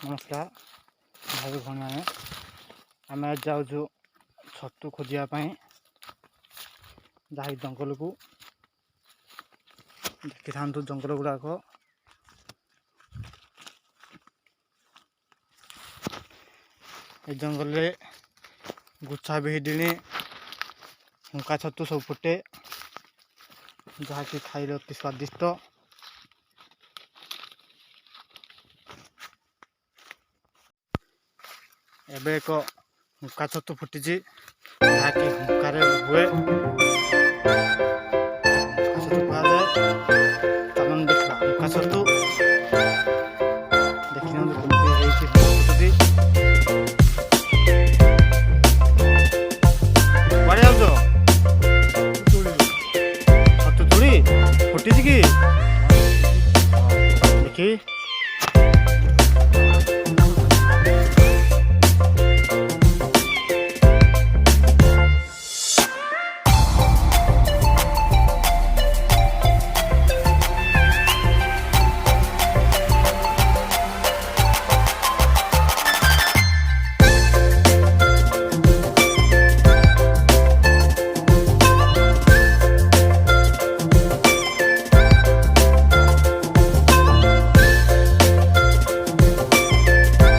नमस्कार भाई भौणी मैंने आम आज जाऊँ छतु खोजापी जा जंगल को देखी था जंगल गुड़ाक ए जंगल रे गुच्छा भिड़ी हुंका छतु सब फुटे जहाँकि खाइले अति स्वादिष्ट। एबे एक हुंका छतु फुटी जहाँकि हुंकार हुए हुंका छतु कहुए। तमें देखा हुंका छतु देखी छतु तुड़ी फुटी कि देखी